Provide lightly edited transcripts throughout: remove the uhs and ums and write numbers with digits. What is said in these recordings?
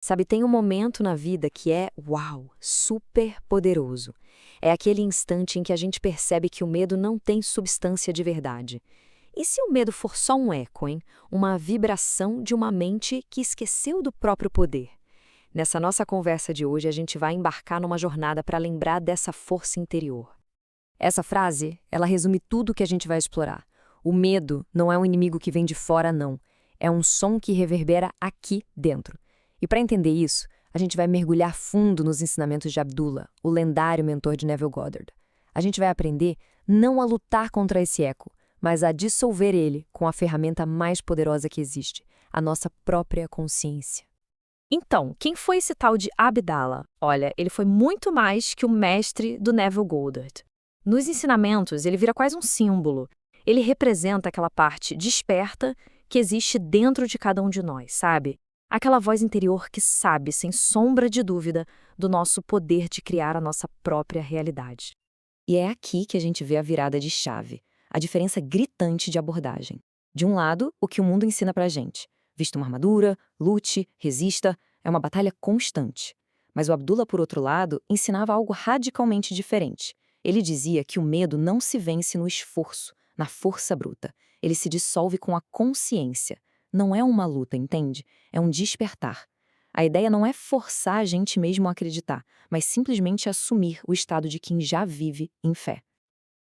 Sabe, tem um momento na vida que é, uau, super poderoso. É aquele instante em que a gente percebe que o medo não tem substância de verdade. E se o medo for só um eco, hein? Uma vibração de uma mente que esqueceu do próprio poder? Nessa nossa conversa de hoje, a gente vai embarcar numa jornada para lembrar dessa força interior. Essa frase, ela resume tudo o que a gente vai explorar. O medo não é um inimigo que vem de fora, não. É um som que reverbera aqui dentro. E para entender isso, a gente vai mergulhar fundo nos ensinamentos de Abdullah, o lendário mentor de Neville Goddard. A gente vai aprender não a lutar contra esse eco, mas a dissolver ele com a ferramenta mais poderosa que existe, a nossa própria consciência. Então, quem foi esse tal de Abdallah? Olha, ele foi muito mais que o mestre do Neville Goddard. Nos ensinamentos, ele vira quase um símbolo. Ele representa aquela parte desperta que existe dentro de cada um de nós, sabe? Aquela voz interior que sabe, sem sombra de dúvida, do nosso poder de criar a nossa própria realidade. E é aqui que a gente vê a virada de chave, a diferença gritante de abordagem. De um lado, o que o mundo ensina pra gente. Vista uma armadura, lute, resista, é uma batalha constante. Mas o Abdullah, por outro lado, ensinava algo radicalmente diferente. Ele dizia que o medo não se vence no esforço, na força bruta. Ele se dissolve com a consciência. Não é uma luta, entende? É um despertar. A ideia não é forçar a gente mesmo a acreditar, mas simplesmente assumir o estado de quem já vive em fé.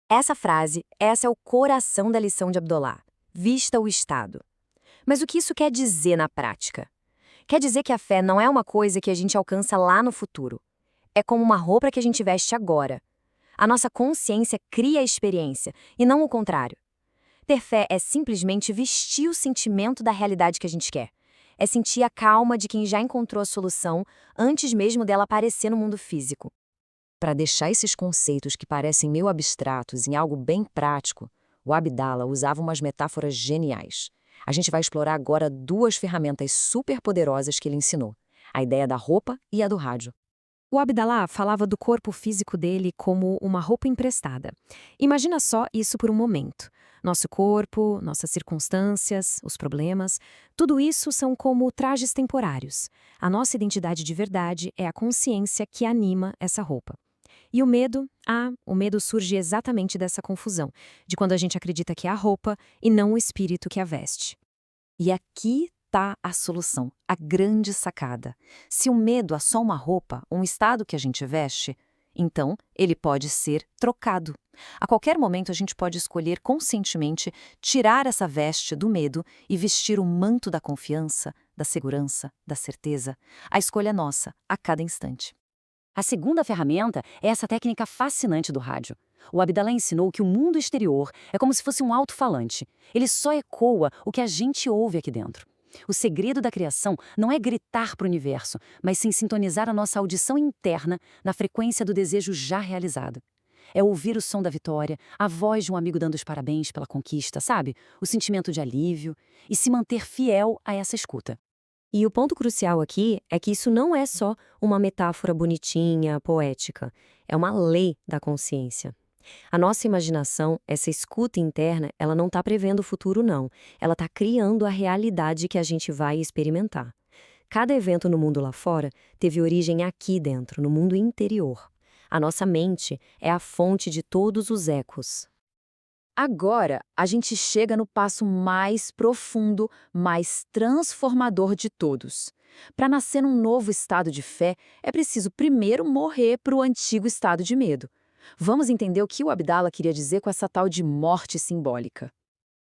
Essa é o coração da lição de Abdullah. Vista o estado. Mas o que isso quer dizer na prática? Quer dizer que a fé não é uma coisa que a gente alcança lá no futuro. É como uma roupa que a gente veste agora. A nossa consciência cria a experiência, e não o contrário. Ter fé é simplesmente vestir o sentimento da realidade que a gente quer. É sentir a calma de quem já encontrou a solução antes mesmo dela aparecer no mundo físico. Para deixar esses conceitos que parecem meio abstratos em algo bem prático, o Abdallah usava umas metáforas geniais. A gente vai explorar agora duas ferramentas super poderosas que ele ensinou: a ideia da roupa e a do rádio. O Abdallah falava do corpo físico dele como uma roupa emprestada. Imagina só isso por um momento. Nosso corpo, nossas circunstâncias, os problemas, tudo isso são como trajes temporários. A nossa identidade de verdade é a consciência que anima essa roupa. E o medo? O medo surge exatamente dessa confusão, de quando a gente acredita que é a roupa e não o espírito que a veste. E aqui está a solução, a grande sacada. Se o medo é só uma roupa, um estado que a gente veste, então ele pode ser trocado. A qualquer momento a gente pode escolher conscientemente tirar essa veste do medo e vestir o manto da confiança, da segurança, da certeza. A escolha é nossa, a cada instante. A segunda ferramenta é essa técnica fascinante do rádio. O Abdallah ensinou que o mundo exterior é como se fosse um alto-falante. Ele só ecoa o que a gente ouve aqui dentro. O segredo da criação não é gritar para o universo, mas sim sintonizar a nossa audição interna na frequência do desejo já realizado. É ouvir o som da vitória, a voz de um amigo dando os parabéns pela conquista, sabe? O sentimento de alívio e se manter fiel a essa escuta. E o ponto crucial aqui é que isso não é só uma metáfora bonitinha, poética. É uma lei da consciência. A nossa imaginação, essa escuta interna, ela não está prevendo o futuro, não. Ela está criando a realidade que a gente vai experimentar. Cada evento no mundo lá fora teve origem aqui dentro, no mundo interior. A nossa mente é a fonte de todos os ecos. Agora, a gente chega no passo mais profundo, mais transformador de todos. Para nascer num novo estado de fé, é preciso primeiro morrer para o antigo estado de medo. Vamos entender o que o Abdallah queria dizer com essa tal de morte simbólica.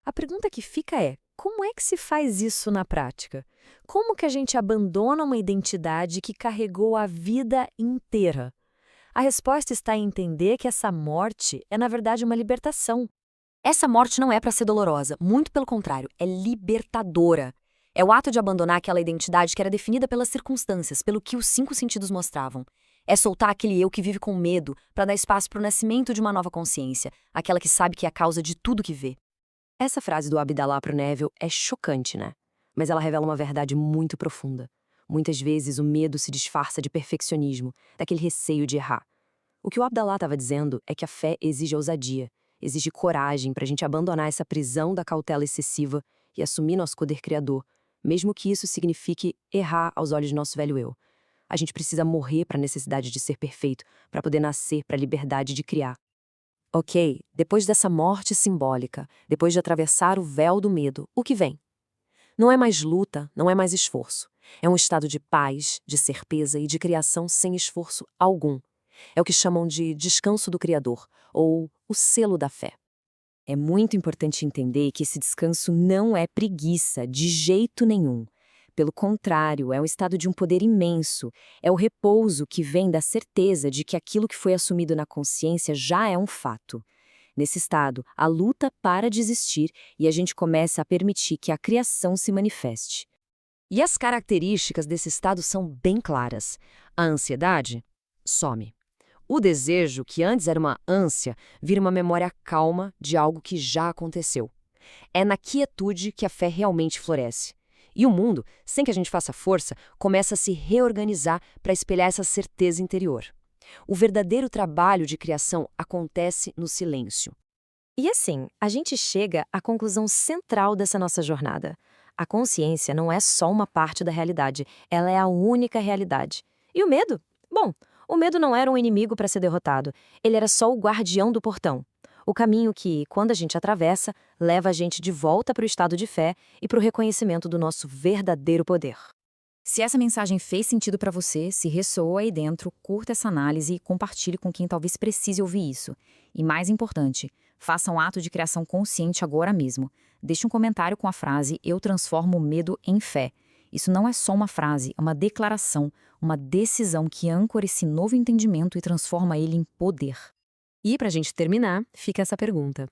A pergunta que fica é: como é que se faz isso na prática? Como que a gente abandona uma identidade que carregou a vida inteira? A resposta está em entender que essa morte é, na verdade, uma libertação. Essa morte não é para ser dolorosa, muito pelo contrário, é libertadora. É o ato de abandonar aquela identidade que era definida pelas circunstâncias, pelo que os cinco sentidos mostravam. É soltar aquele eu que vive com medo para dar espaço para o nascimento de uma nova consciência, aquela que sabe que é a causa de tudo que vê. Essa frase do Abdallah para o Neville é chocante, né? Mas ela revela uma verdade muito profunda. Muitas vezes o medo se disfarça de perfeccionismo, daquele receio de errar. O que o Abdallah estava dizendo é que a fé exige ousadia, exige coragem para a gente abandonar essa prisão da cautela excessiva e assumir nosso poder criador, mesmo que isso signifique errar aos olhos do nosso velho eu. A gente precisa morrer para a necessidade de ser perfeito, para poder nascer para a liberdade de criar. Ok, depois dessa morte simbólica, depois de atravessar o véu do medo, o que vem? Não é mais luta, não é mais esforço. É um estado de paz, de certeza e de criação sem esforço algum. É o que chamam de descanso do Criador, ou o selo da fé. É muito importante entender que esse descanso não é preguiça, de jeito nenhum. Pelo contrário, é um estado de um poder imenso. É o repouso que vem da certeza de que aquilo que foi assumido na consciência já é um fato. Nesse estado, a luta para de existir e a gente começa a permitir que a criação se manifeste. E as características desse estado são bem claras. A ansiedade some. O desejo, que antes era uma ânsia, vira uma memória calma de algo que já aconteceu. É na quietude que a fé realmente floresce. E o mundo, sem que a gente faça força, começa a se reorganizar para espelhar essa certeza interior. O verdadeiro trabalho de criação acontece no silêncio. E assim, a gente chega à conclusão central dessa nossa jornada. A consciência não é só uma parte da realidade, ela é a única realidade. E o medo? Bom, o medo não era um inimigo para ser derrotado, ele era só o guardião do portão. O caminho que, quando a gente atravessa, leva a gente de volta para o estado de fé e para o reconhecimento do nosso verdadeiro poder. Se essa mensagem fez sentido para você, se ressoou aí dentro, curta essa análise e compartilhe com quem talvez precise ouvir isso. E mais importante, faça um ato de criação consciente agora mesmo. Deixe um comentário com a frase "Eu transformo o medo em fé". Isso não é só uma frase, é uma declaração, uma decisão que âncora esse novo entendimento e transforma ele em poder. E para a gente terminar, fica essa pergunta.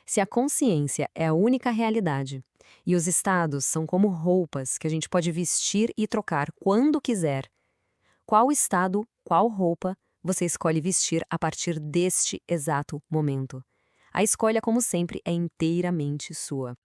Se a consciência é a única realidade e os estados são como roupas que a gente pode vestir e trocar quando quiser, qual estado, qual roupa você escolhe vestir a partir deste exato momento? A escolha, como sempre, é inteiramente sua.